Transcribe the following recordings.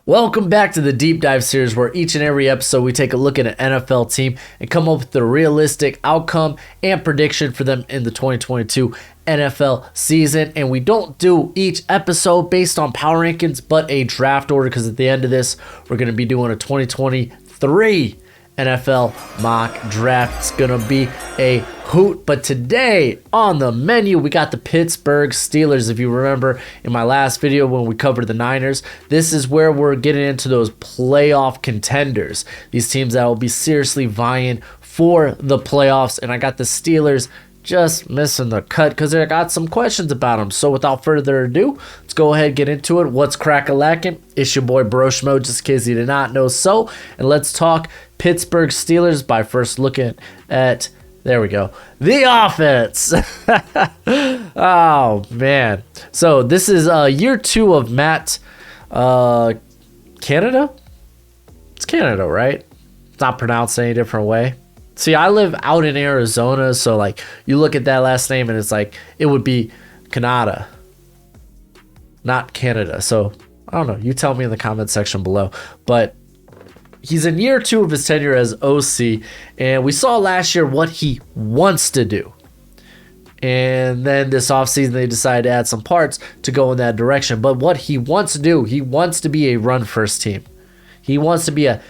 Welcome back to the Deep Dive series, where each and every episode we take a look at an NFL team and come up with the realistic outcome and prediction for them in the 2022 NFL season. And we don't do each episode based on power rankings, but a draft order, because at the end of this, we're going to be doing a 2023 NFL mock draft. It's going to be a hoot. But today on the menu, we got the Pittsburgh Steelers. If you remember in my last video when we covered the Niners, this is where we're getting into those playoff contenders. These teams that will be seriously vying for the playoffs. And I got the Steelers just missing the cut because I got some questions about them. So without further ado, let's go ahead and get into it. What's crack-a-lackin'? It's your boy Broshmo, just in case you did not know so. And let's talk Pittsburgh Steelers by first looking at, there we go, the offense. Oh, man. So this is year 2 of Matt Canada? It's Canada, right? It's not pronounced any different way. See, I live out in Arizona, so like you look at that last name and it's like it would be Canada, not Canada. So I don't know. You tell me in the comment section below. But he's in year 2 of his tenure as OC, and we saw last year what he wants to do. And then this offseason, they decided to add some parts to go in that direction. But what he wants to do, he wants to be a run-first team. He wants to be a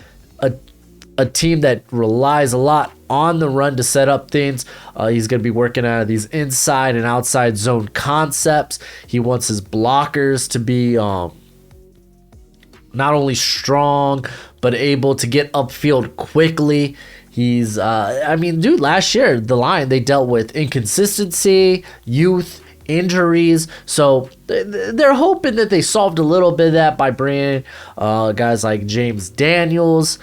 team that relies a lot on the run to set up things. He's going to be working out of these inside and outside zone concepts. He wants his blockers to be not only strong, but able to get upfield quickly. He's, dude, last year, the line, they dealt with inconsistency, youth, injuries. So they're hoping that they solved a little bit of that by bringing guys like James Daniels,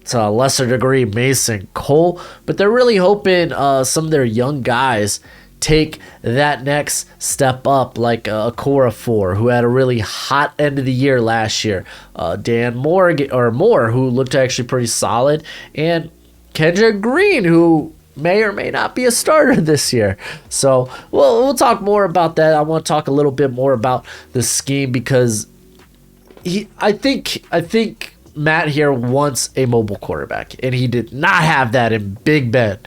to a lesser degree Mason Cole, but they're really hoping some of their young guys take that next step up, like Okorafor, who had a really hot end of the year last year, Dan Moore, who looked actually pretty solid, and Kendrick Green, who may or may not be a starter this year. So we'll talk more about that. I want to talk a little bit more about the scheme, because I think Matt here wants a mobile quarterback, and he did not have that in Big Ben.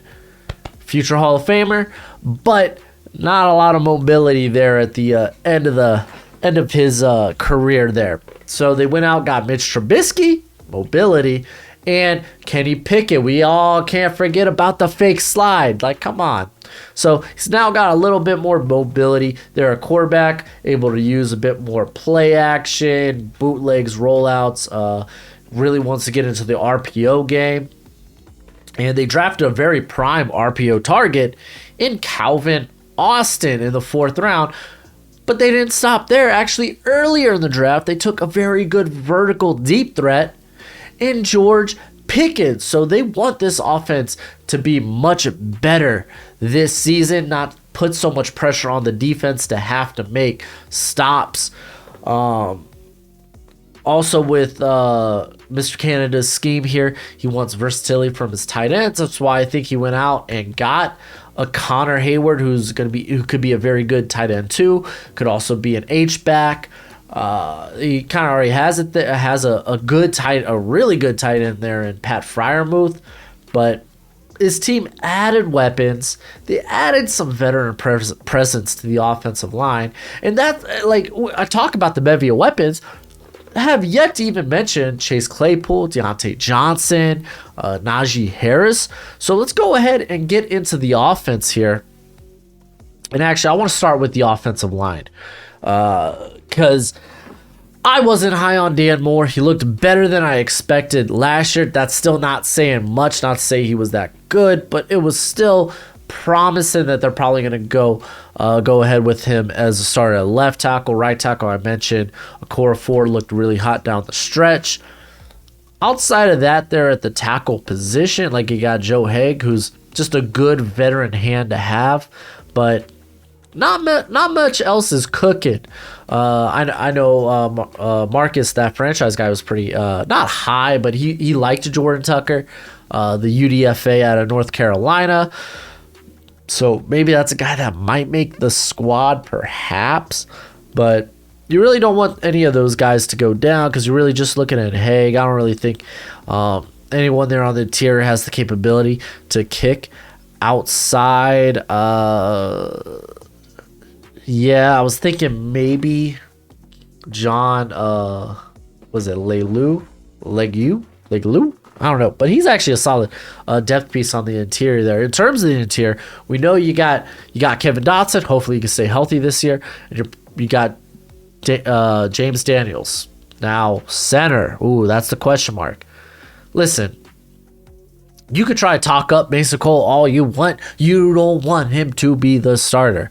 Future Hall of Famer, but not a lot of mobility there at the end of his career there. So they went out, got Mitch Trubisky, mobility, and Kenny Pickett. We all can't forget about the fake slide. Like, come on. So he's now got a little bit more mobility. They're a quarterback, able to use a bit more play action, bootlegs, rollouts, really wants to get into the RPO game. And they drafted a very prime RPO target in Calvin Austin in the 4th round. But they didn't stop there. Actually, earlier in the draft, they took a very good vertical deep threat in George Pickens. So they want this offense to be much better this season, not put so much pressure on the defense to have to make stops. Also with Mr. Canada's scheme here, he wants versatility from his tight ends. That's why I think he went out and got a Connor Hayward, who could be a very good tight end too. Could also be an H-back. He kind of already has it. Has a really good tight end there in Pat Freiermuth, but his team added weapons. They added some veteran presence to the offensive line, and that, like, I talk about the bevy of weapons, I have yet to even mention Chase Claypool, Deontay Johnson, Najee Harris. So let's go ahead and get into the offense here. And actually, I want to start with the offensive line, because I wasn't high on Dan Moore. He looked better than I expected last year. That's still not saying much, not to say he was that good, but it was still promising that they're probably going to go ahead with him as a starter at left tackle. Right tackle, I mentioned Okorafor looked really hot down the stretch. Outside of that, they're at the tackle position. Like, you got Joe Haig, who's just a good veteran hand to have, but not much else is cooking. I know Marcus, that franchise guy, was pretty not high, but he liked Jordan Tucker, the UDFA out of North Carolina. So maybe that's a guy that might make the squad, perhaps. But you really don't want any of those guys to go down because you're really just looking at Haig. I don't really think anyone there on the interior has the capability to kick outside. Yeah, I was thinking maybe John, was it Legu? I don't know, but he's actually a solid depth piece on the interior there. In terms of the interior, we know you got Kevin Dotson. Hopefully, you can stay healthy this year. And you got James Daniels. Now, center. Ooh, that's the question mark. Listen, you could try to talk up Mason Cole all you want. You don't want him to be the starter.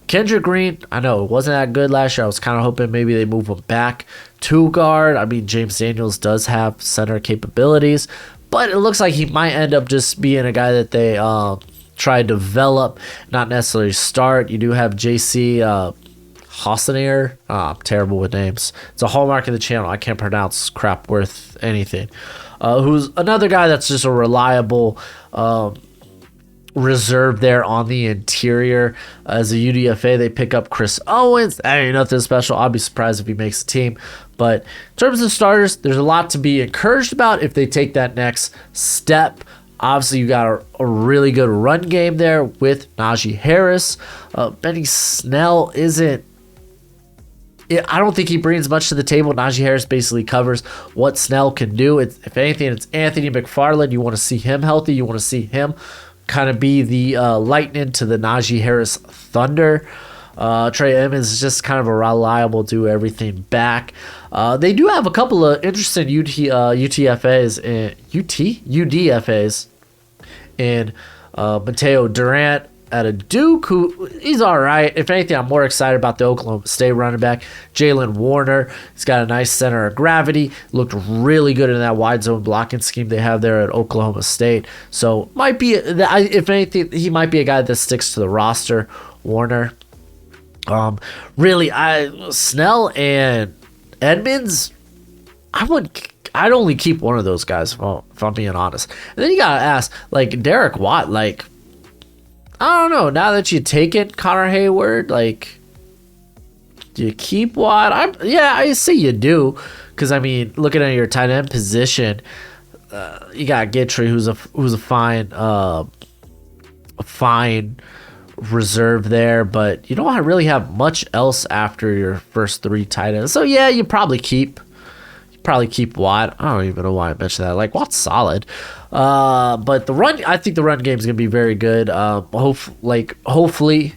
Kendrick Green, I know it wasn't that good last year. I was kind of hoping maybe they move him back to guard. I mean, James Daniels does have center capabilities, but it looks like he might end up just being a guy that they try to develop, not necessarily start. You do have JC Hossenier. I'm terrible with names. It's a hallmark of the channel. I can't pronounce crap worth anything. Who's another guy that's just a reliable reserve there on the interior. As a UDFA, they pick up Chris Owens. That ain't nothing special. I'll be surprised if he makes the team. But in terms of starters, there's a lot to be encouraged about if they take that next step. Obviously, you got a really good run game there with Najee Harris. Benny Snell isn't. I don't think he brings much to the table. Najee Harris basically covers what Snell can do. If anything, it's Anthony McFarland. You want to see him healthy. You want to see him kind of be the lightning to the Najee Harris thunder. Trey Edmonds is just kind of a reliable do everything back. They do have a couple of interesting UDFAs in Mateo Durant at a Duke, who he's all right. If anything, I'm more excited about the Oklahoma State running back, Jalen Warner. He's got a nice center of gravity. Looked really good in that wide zone blocking scheme they have there at Oklahoma State. So might be, if anything, he might be a guy that sticks to the roster. Warner. Really, Snell and Edmonds, I'd only keep one of those guys if I'm being honest. And then you gotta ask, like Derek Watt, like I don't know. Now that you take it, Connor Hayward, like, do you keep Watt? I see you do, because I mean, looking at your tight end position, you got Gitry, who's a fine reserve there, but you don't really have much else after your first three tight ends. So yeah, you probably keep Watt. I don't even know why I mentioned that. Like, Watt's solid. But I think the run game is going to be very good. Hopefully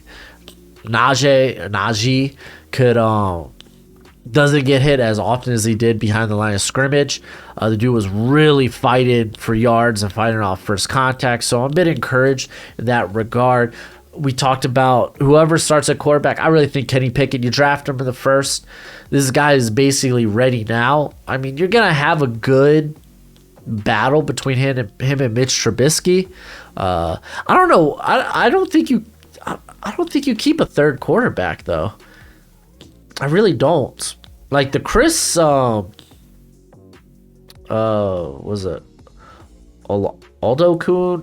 Najee could doesn't get hit as often as he did behind the line of scrimmage. The dude was really fighting for yards and fighting off first contact, so I'm a bit encouraged in that regard. We talked about whoever starts at quarterback. I really think Kenny Pickett, you draft him in the first. This guy is basically ready now. I mean, you're going to have a good battle between him and Mitch Trubisky. I don't know. I don't think you keep a third quarterback, though. I really don't. Like the Chris was it Aldo Kuhn?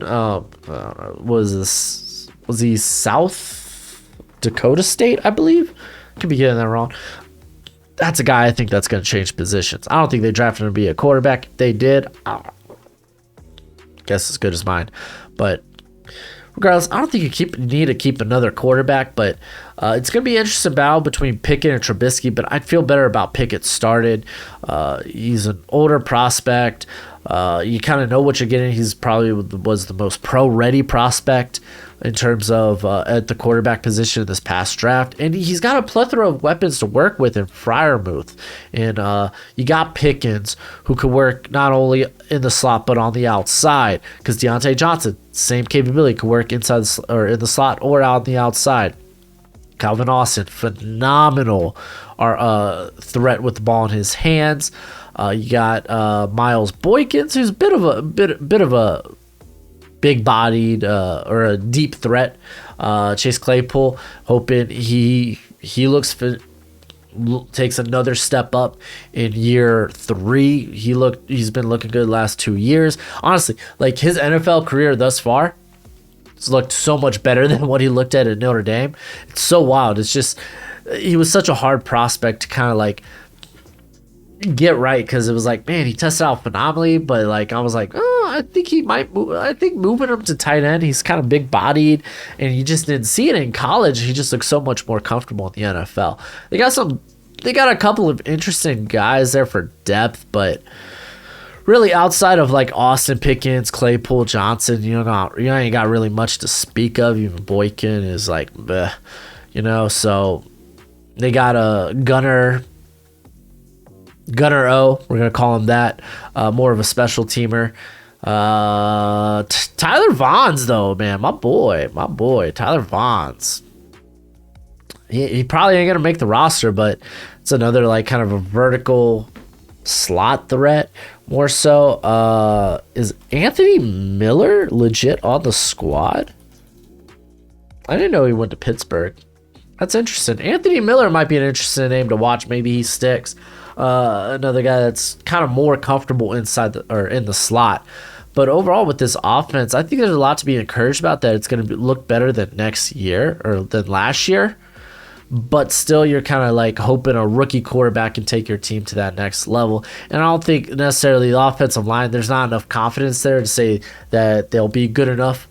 Was he South Dakota State, I believe? Could be getting that wrong. That's a guy I think that's going to change positions. I don't think they drafted him to be a quarterback. If they did, I guess as good as mine. But regardless, I don't think you need to keep another quarterback. But it's going to be an interesting battle between Pickett and Trubisky. But I'd feel better about Pickett started. He's an older prospect. You kind of know what you're getting. He's probably was the most pro-ready prospect in terms of at the quarterback position in this past draft. And he's got a plethora of weapons to work with in Freiermuth. And you got Pickens, who could work not only in the slot but on the outside. Because Deontay Johnson, same capability, could work inside or in the slot or out on the outside. Calvin Austin, phenomenal threat with the ball in his hands. You got Miles Boykins, who's a bit of a big-bodied or a deep threat. Chase Claypool, hoping he takes another step up in year 3. He's been looking good the last 2 years. Honestly, like his NFL career thus far, it's looked so much better than what he looked at Notre Dame. It's so wild. It's just he was such a hard prospect to kind of like get right, because it was like, man, he tested out phenomenally, but like I was like, oh, I think he might move. I think moving him to tight end, he's kind of big bodied, and you just didn't see it in college. He just looked so much more comfortable in the NFL. They got a couple of interesting guys there for depth, but really outside of like Austin Pickens, Claypool, Johnson, you ain't got really much to speak of. Even Boykin is like, bleh, so they got a Gunner O, we're going to call him that, more of a special teamer. Tyler Vaughn's, though, man, my boy, Tyler Vaughn's. He probably ain't going to make the roster, but it's another, like, kind of a vertical slot threat, more so. Is Anthony Miller legit on the squad? I didn't know he went to Pittsburgh. That's interesting. Anthony Miller might be an interesting name to watch. Maybe he sticks. Another guy that's kind of more comfortable in the slot. But overall with this offense, I think there's a lot to be encouraged about, that it's going to look better than next year or than last year. But still, you're kind of like hoping a rookie quarterback can take your team to that next level. And I don't think necessarily the offensive line, there's not enough confidence there to say that they'll be good enough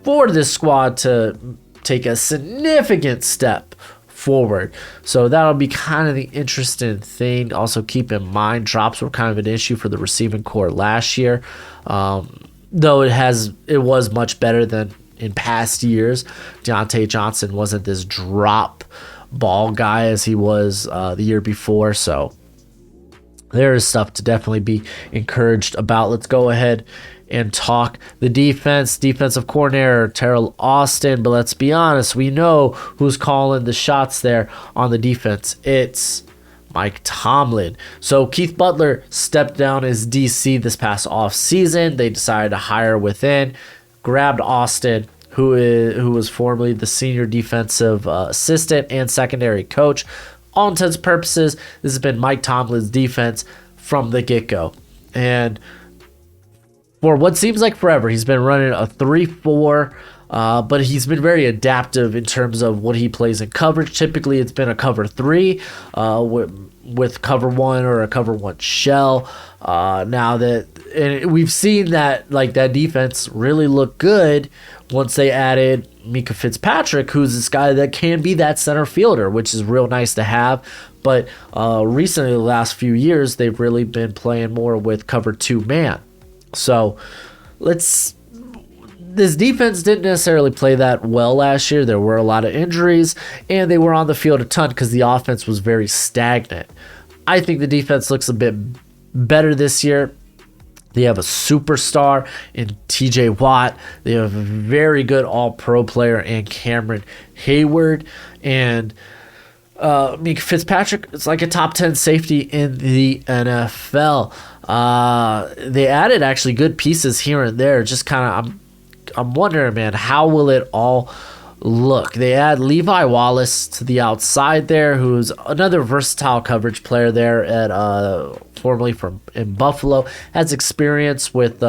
for this squad to take a significant step forward. So that'll be kind of the interesting thing. Also keep in mind, drops were kind of an issue for the receiving core last year, though it was much better than in past years. Deontay Johnson wasn't this drop ball guy as he was the year before, so there is stuff to definitely be encouraged about. Let's go ahead and talk the defensive coordinator Terrell Austin. But let's be honest, we know who's calling the shots there on the defense. It's Mike Tomlin. So Keith Butler stepped down as DC this past offseason. They decided to hire within, grabbed Austin, who was formerly the senior defensive assistant and secondary coach. All intents and purposes, this has been Mike Tomlin's defense from the get-go. And for what seems like forever, he's been running a 3-4, but he's been very adaptive in terms of what he plays in coverage. Typically, it's been a cover 3 with cover 1 or a cover 1 shell. And we've seen that that defense really look good once they added Mika Fitzpatrick, who's this guy that can be that center fielder, which is real nice to have. But recently, the last few years, they've really been playing more with cover 2 man. So this defense didn't necessarily play that well last year. There were a lot of injuries, and they were on the field a ton because the offense was very stagnant. I think the defense looks a bit better this year. They have a superstar in TJ Watt. They have a very good all-pro player in Cameron Hayward. And Mika Fitzpatrick is like a top 10 safety in the NFL. They added actually good pieces here and there. Just kind of, I'm wondering, man, how will it all look? They add Levi Wallace to the outside there, who's another versatile coverage player there at formerly in Buffalo. Has experience with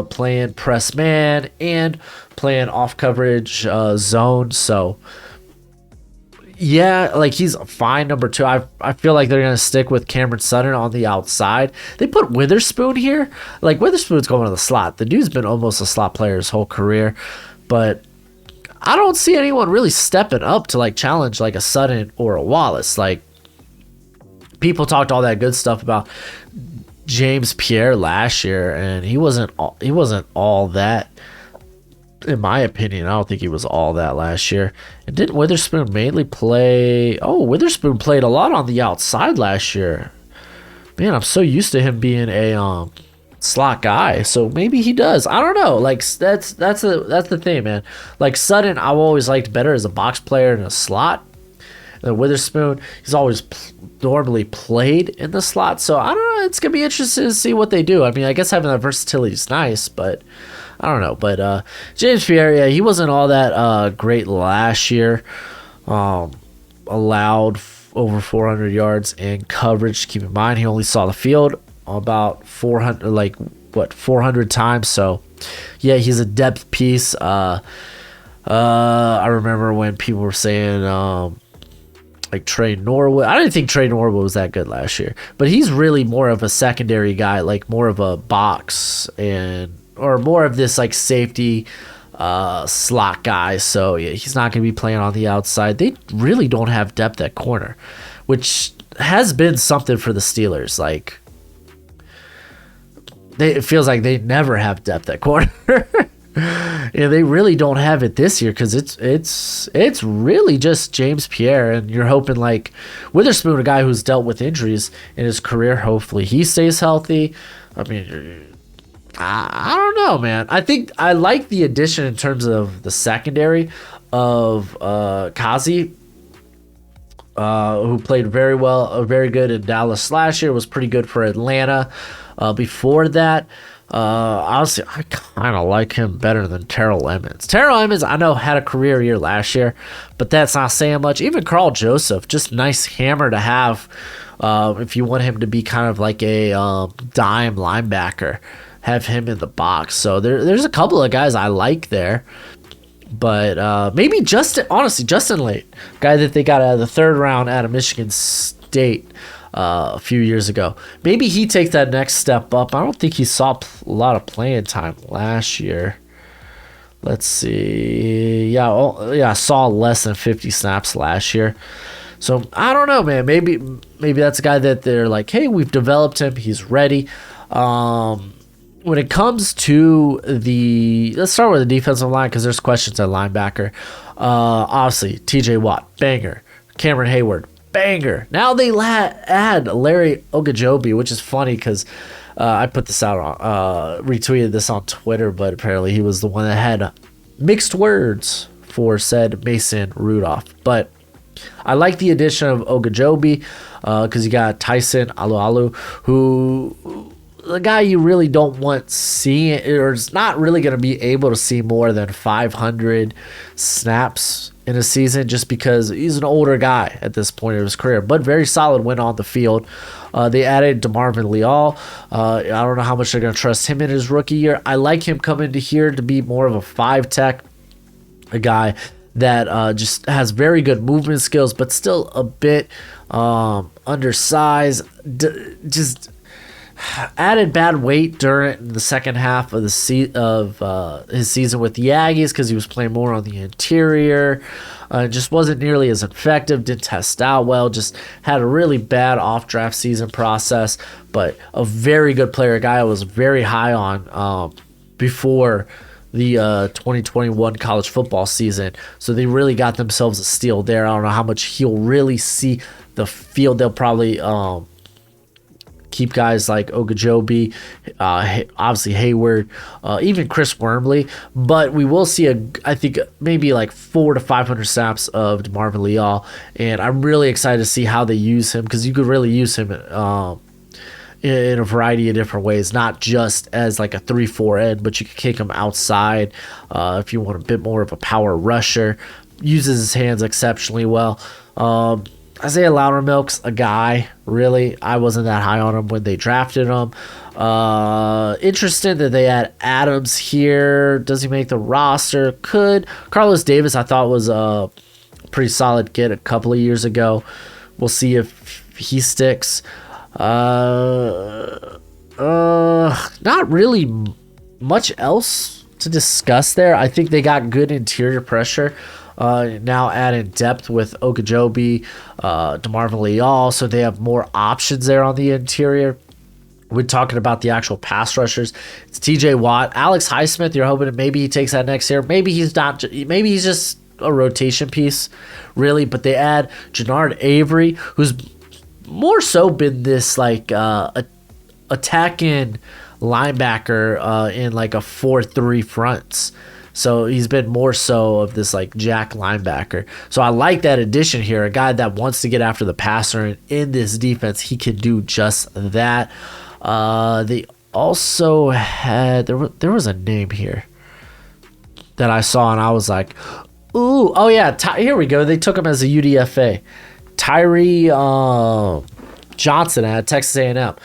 playing press man and playing off coverage zone. So yeah, he's a fine number 2. I feel like they're gonna stick with Cameron Sutton on the outside. They put Witherspoon here. Witherspoon's going to the slot. The dude's been almost a slot player his whole career, but I don't see anyone really stepping up to challenge a Sutton or a Wallace. People talked all that good stuff about James Pierre last year, and he wasn't all that. In my opinion, I don't think he was all that last year. And didn't Witherspoon mainly play? Oh, Witherspoon played a lot on the outside last year. Man, I'm so used to him being a slot guy. So maybe he does. I don't know. That's the thing, man. Sutton, I've always liked better as a box player in a slot. And Witherspoon, he's always normally played in the slot. So I don't know. It's gonna be interesting to see what they do. I mean, I guess having that versatility is nice, but I don't know. But James Pierre, yeah, he wasn't all that great last year. Allowed over 400 yards in coverage. Keep in mind, he only saw the field about 400 times. So yeah, he's a depth piece. I remember when people were saying like Trey Norwood. I didn't think Trey Norwood was that good last year, but he's really more of a secondary guy, like more of a box or more of this like safety slot guy. So yeah, he's not going to be playing on the outside. They really don't have depth at corner, which has been something for the Steelers. Like it feels like they never have depth at corner. Yeah, they really don't have it this year because it's really just James Pierre, and you're hoping like Witherspoon, a guy who's dealt with injuries in his career, hopefully he stays healthy. I mean, I don't know, man. I think I like the addition in terms of the secondary of Kazi, who played very well, very good in Dallas last year, was pretty good for Atlanta. Before that, honestly, I kind of like him better than Terrell Emmons. Terrell Emmons, I know, had a career year last year, but that's not saying much. Even Carl Joseph, just nice hammer to have if you want him to be kind of like a dime linebacker. Have him in the box. So there's a couple of guys I like there. But maybe Justin Late, guy that they got out of the third round out of Michigan State a few years ago. Maybe he takes that next step up. I don't think he saw a lot of playing time last year. Let's see. Yeah, I saw less than 50 snaps last year. So I don't know, man. Maybe that's a guy that they're like, hey, we've developed him. He's ready. When it comes to let's start with the defensive line because there's questions at linebacker. Obviously, T.J. Watt, banger. Cameron Hayward, banger. Now they add Larry Ogunjobi, which is funny because I put this out on, retweeted this on Twitter, but apparently he was the one that had mixed words for said Mason Rudolph. But I like the addition of Ogunjobi because you got Tyson Alualu, who the guy you really don't want seeing, or is not really going to be able to see more than 500 snaps in a season just because he's an older guy at this point of his career, but very solid when on the field. They added DeMarvin Leal. I don't know how much they're going to trust him in his rookie year. I like him coming to here to be more of a 5-tech, a guy that just has very good movement skills, but still a bit undersized. Just added bad weight during the second half of his season with the Aggies because he was playing more on the interior. Just wasn't nearly as effective. Didn't test out well. Just had a really bad off-draft season process. But a very good player, a guy I was very high on before the 2021 college football season. So they really got themselves a steal there. I don't know how much he'll really see the field. They'll probably keep guys like Ogunjobi, obviously Hayward, even Chris Wormley, but we will see I think maybe like 400 to 500 snaps of DeMarvin Leal, and I'm really excited to see how they use him because you could really use him in a variety of different ways, not just as like a 3-4 end, but you can kick him outside if you want a bit more of a power rusher. Uses his hands exceptionally well. Isaiah Loudermilk's a guy, really. I wasn't that high on him when they drafted him. Interested that they had Adams here. Does he make the roster? Could. Carlos Davis, I thought, was a pretty solid get a couple of years ago. We'll see if he sticks. Not really much else to discuss there. I think they got good interior pressure. Now adding depth with Ogunjobi, DeMarvin Leal, so they have more options there on the interior. We're talking about the actual pass rushers. It's T.J. Watt, Alex Highsmith. You're hoping that maybe he takes that next year. Maybe he's not. Maybe he's just a rotation piece, really. But they add Jannard Avery, who's more so been this like attacking linebacker in like a 4-3 fronts. So he's been more so of this like jack linebacker. So I like that addition here. A guy that wants to get after the passer, and in this defense, he can do just that. They also had there was a name here that I saw, and I was like, ooh, oh yeah, here we go. They took him as a UDFA. Tyree Johnson at Texas A&M.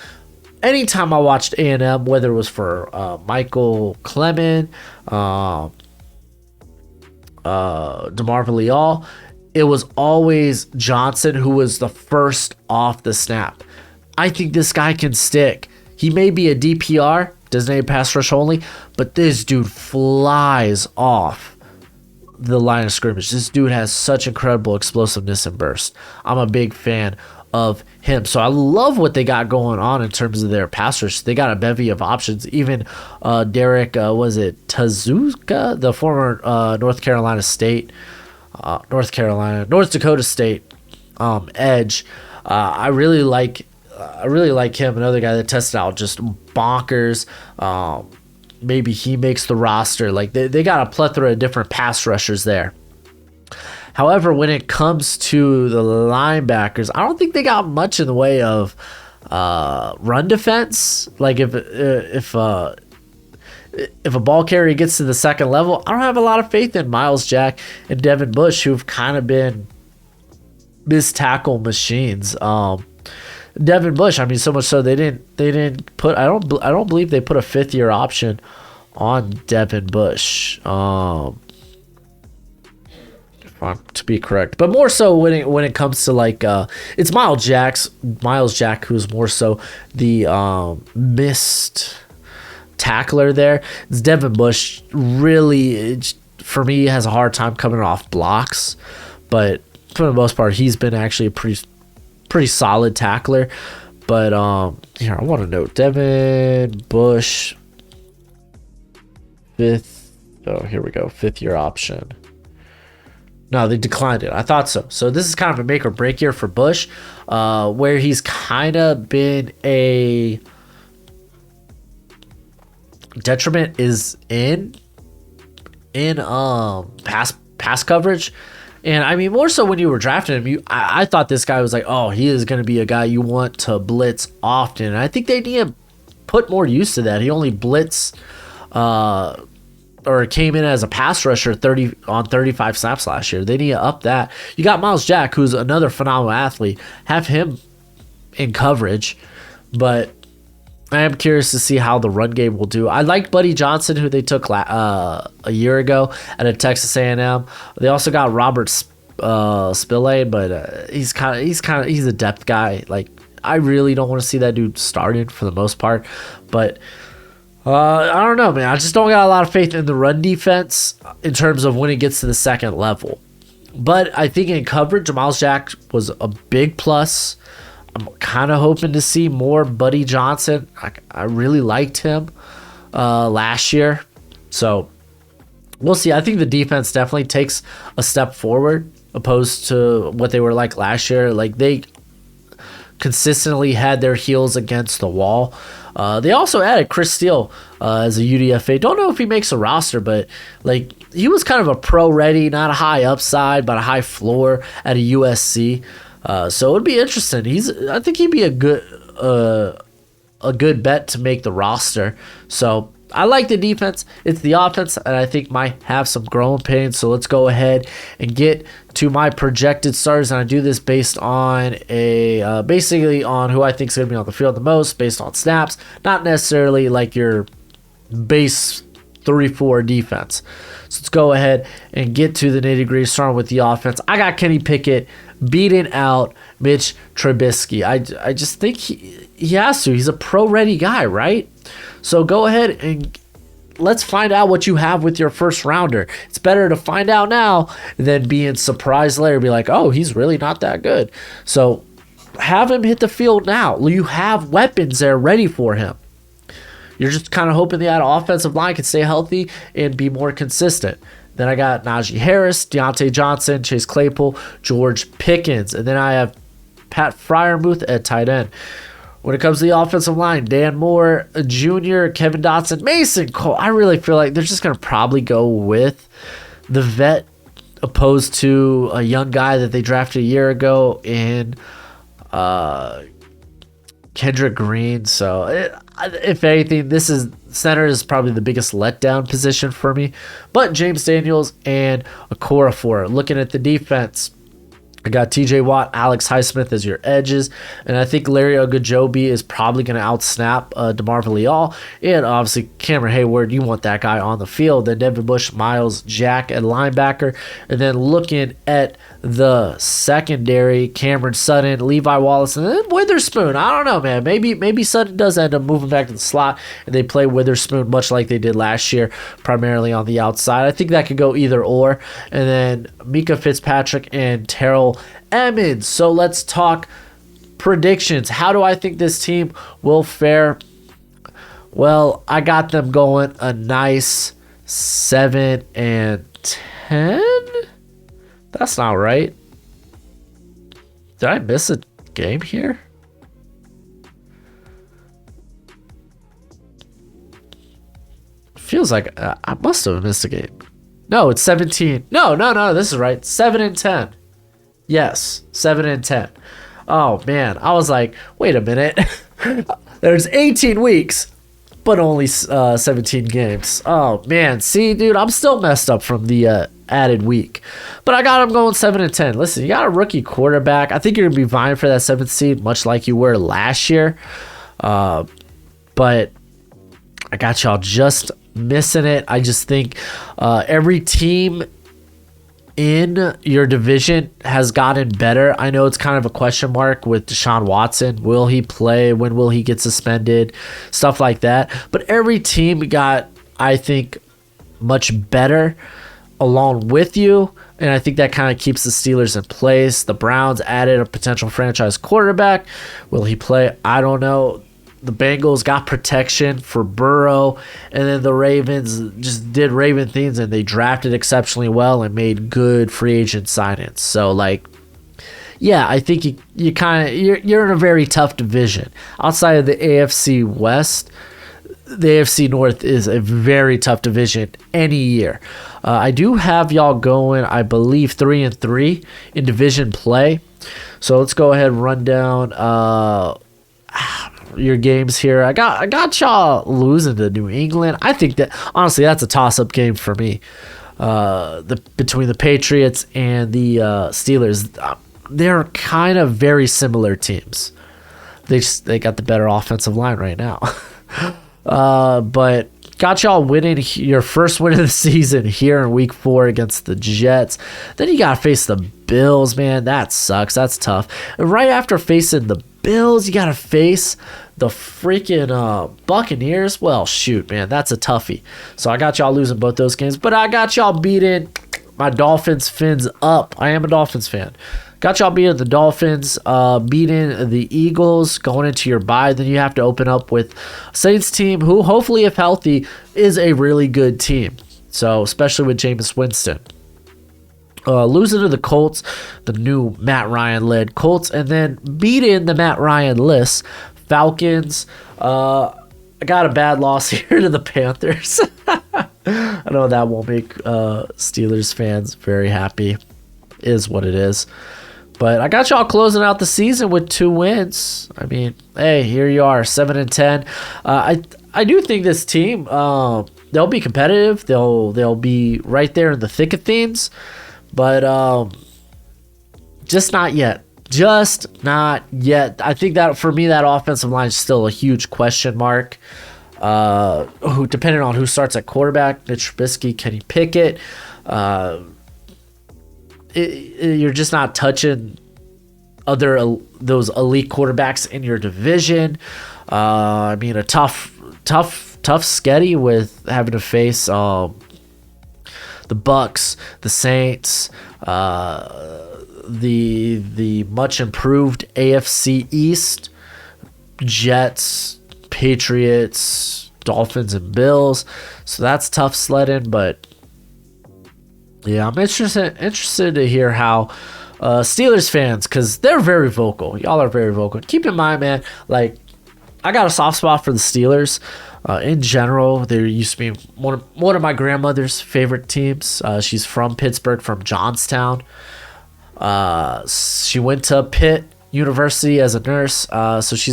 Anytime I watched A&M, whether it was for Michael Clement, DeMarvin Leal, it was always Johnson who was the first off the snap. I think this guy can stick. He may be a DPR, designated pass rush only, but this dude flies off the line of scrimmage. This dude has such incredible explosiveness and burst. I'm a big fan of him. So I love what they got going on in terms of their pass rush. They got a bevy of options. Even Derek, was it Tazuka, the former North Dakota State edge. I really like him. Another guy that tested out just bonkers. Maybe he makes the roster. Like they got a plethora of different pass rushers there. However, when it comes to the linebackers, I don't think they got much in the way of run defense. Like if a ball carrier gets to the second level, I don't have a lot of faith in Miles Jack and Devin Bush, who've kind of been missed tackle machines. Devin Bush, I mean, so much so they didn't put. I don't believe they put a 5th-year option on Devin Bush. To be correct, but more so when it comes to like it's Miles Jack who's more so the missed tackler there. It's Devin Bush really, for me, has a hard time coming off blocks, but for the most part he's been actually a pretty solid tackler. But here, I want to note Devin Bush, 5th-year option. No, they declined it. I thought so. So this is kind of a make or break year for Bush, where he's kind of been a detriment is in pass coverage. And I mean, more so when you were drafting him, I thought this guy was like, oh, he is going to be a guy you want to blitz often. And I think they need to put more use to that. He only blitzed or came in as a pass rusher 35 snaps last year. They need to up that. You got Miles Jack, who's another phenomenal athlete. Have him in coverage, but I am curious to see how the run game will do. I liked Buddy Johnson, who they took a year ago out of Texas A&M. They also got Robert Spillane, but he's a depth guy. Like, I really don't want to see that dude started for the most part, but I don't know, man. I just don't got a lot of faith in the run defense in terms of when it gets to the second level. But I think in coverage, Miles Jack was a big plus. I'm kind of hoping to see more Buddy Johnson. I really liked him last year. So we'll see. I think the defense definitely takes a step forward opposed to what they were like last year. Like, they consistently had their heels against the wall. They also added Chris Steele as a UDFA. Don't know if he makes a roster, but like, he was kind of a pro ready, not a high upside, but a high floor at a USC. So it would be interesting. I think he'd be a good bet to make the roster. So I like the defense. It's the offense, and I think might have some growing pains. So let's go ahead and get to my projected starters, and I do this based on basically on who I think is going to be on the field the most, based on snaps, not necessarily like your base 3-4 defense. So let's go ahead and get to the nitty-gritty, starting with the offense. I got Kenny Pickett beating out Mitch Trubisky. I just think he has to. He's a pro-ready guy, right? So go ahead and let's find out what you have with your first rounder. It's better to find out now than being surprised later, be like, oh, he's really not that good. So have him hit the field now. You have weapons there ready for him. You're just kind of hoping that offensive line can stay healthy and be more consistent. Then I got Najee Harris, Deontay Johnson, Chase Claypool, George Pickens. And then I have Pat Freiermuth at tight end. When it comes to the offensive line, Dan Moore Jr., Kevin Dotson, Mason Cole. I really feel like they're just going to probably go with the vet opposed to a young guy that they drafted a year ago in Kendrick Green. So if anything, center is probably the biggest letdown position for me. But James Daniels and Okorafor. Looking at the defense, I got TJ Watt, Alex Highsmith as your edges, and I think Larry Ogunjobi is probably going to outsnap DeMarvin Leal, and obviously Cameron Hayward. You want that guy on the field. Then Devin Bush, Miles Jack at linebacker, and then looking at the secondary, Cameron Sutton, Levi Wallace, and then Witherspoon. I don't know, man. Maybe Sutton does end up moving back to the slot, and they play Witherspoon much like they did last year, primarily on the outside. I think that could go either or, and then Mika Fitzpatrick and Terrell Emmons. So let's talk predictions. How do I think this team will fare? Well, I got them going a nice 7-10. That's not right. Did I miss a game here? Feels like I must have missed a game. No, it's 17. No, this is right. 7-10. Yes, 7-10. Oh man, I was like, wait a minute. There's 18 weeks, but only 17 games. Oh man, see, dude, I'm still messed up from the added week, but I got them going 7-10. Listen, you got a rookie quarterback. I think you're gonna be vying for that 7th seed, much like you were last year. But I got y'all just missing it. I just think every team in your division has gotten better. I know it's kind of a question mark with Deshaun Watson. Will he play? When will he get suspended? Stuff like that. But every team got, I think, much better along with you. And I think that kind of keeps the Steelers in place. The Browns added a potential franchise quarterback. Will he play? I don't know. The Bengals got protection for Burrow, and then the Ravens just did Raven things, and they drafted exceptionally well and made good free agent signings. So, like, yeah, I think you're in a very tough division. Outside of the AFC West, the AFC North is a very tough division any year. I do have y'all going, I believe, 3-3 in division play. So let's go ahead and run down your games here. I got y'all losing to New England. I think that honestly that's a toss-up game for me. Between the Patriots and the Steelers, they're kind of very similar teams. They got the better offensive line right now. But got y'all winning your first win of the season here in week 4 against the Jets. Then you got to face the Bills, man. That sucks. That's tough. And right after facing the Bills, you got to face the freaking Buccaneers. Well, shoot, man. That's a toughie. So I got y'all losing both those games. But I got y'all beating my Dolphins fins up. I am a Dolphins fan. Got y'all beating the Dolphins, beating the Eagles, going into your bye. Then you have to open up with Saints team, who hopefully, if healthy, is a really good team. So, especially with Jameis Winston. Losing to the Colts, the new Matt Ryan-led Colts, and then beating the Matt Ryan-less Falcons. I got a bad loss here to the Panthers. I know that won't make Steelers fans very happy. Is what it is. But I got y'all closing out the season with 2 wins. I mean, hey, here you are, 7-10. I do think this team, they'll be competitive. They'll be right there in the thick of things. But just not yet. Just not yet. I think that for me, that offensive line is still a huge question mark. Who, depending on who starts at quarterback, Mitch Trubisky, Kenny Pickett. You're just not touching those elite quarterbacks in your division. I mean, a tough schedule with having to face the Bucks, the Saints, the much improved AFC East, Jets, Patriots, Dolphins, and Bills. So that's tough sledding, but yeah, I'm interested to hear how Steelers fans, because they're very vocal. Y'all are very vocal. Keep in mind, man, like, I got a soft spot for the Steelers. In general, they used to be one of my grandmother's favorite teams. She's from Pittsburgh, from Johnstown. She went to Pitt University as a nurse, so she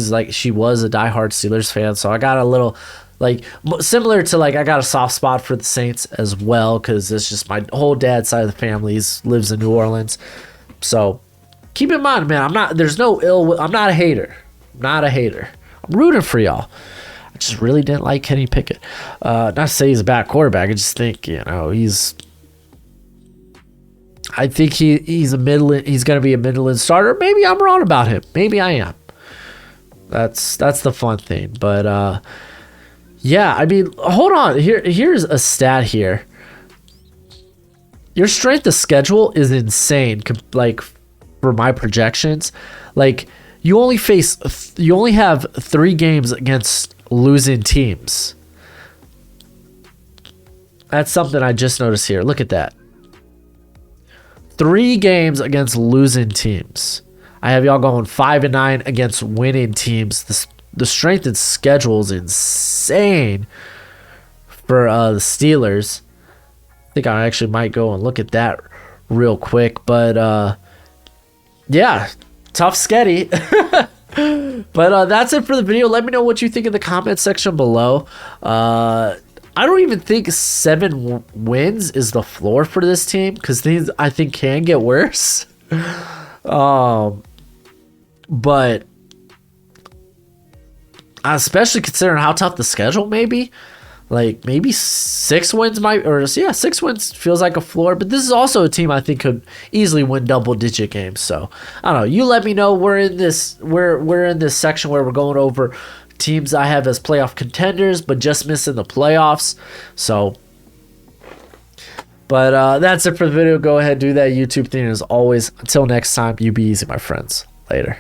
was a diehard Steelers fan. So I got a little, like, similar to, like, I got a soft spot for the Saints as well, because it's just my whole dad's side of the family lives in New Orleans. So keep in mind, man, there's no I'm not a hater. I'm not a hater. I'm rooting for y'all. I just really didn't like Kenny Pickett. Not to say he's a bad quarterback. I just think, I think he's going to be a Midland starter. Maybe I'm wrong about him. Maybe I am. That's the fun thing. But yeah, I mean, hold on. Here's a stat here. Your strength of schedule is insane. Like, for my projections, like you only have 3 games against losing teams. That's something I just noticed here. Look at that. 3 games against losing teams. I have y'all going 5-9 against winning teams. The strength of schedule is insane for the Steelers. I think I actually might go and look at that real quick. But yeah, tough sketty. But that's it for the video. Let me know what you think in the comment section below. I don't even think 7 wins is the floor for this team, because things I think can get worse. But especially considering how tough the schedule may be, like maybe 6 wins might, or 6 wins feels like a floor. But this is also a team I think could easily win double-digit games. So I don't know. You let me know. We're in this section where we're going over teams I have as playoff contenders, but just missing the playoffs. So, but that's it for the video. Go ahead, do that YouTube thing. As always, until next time, you be easy, my friends. Later.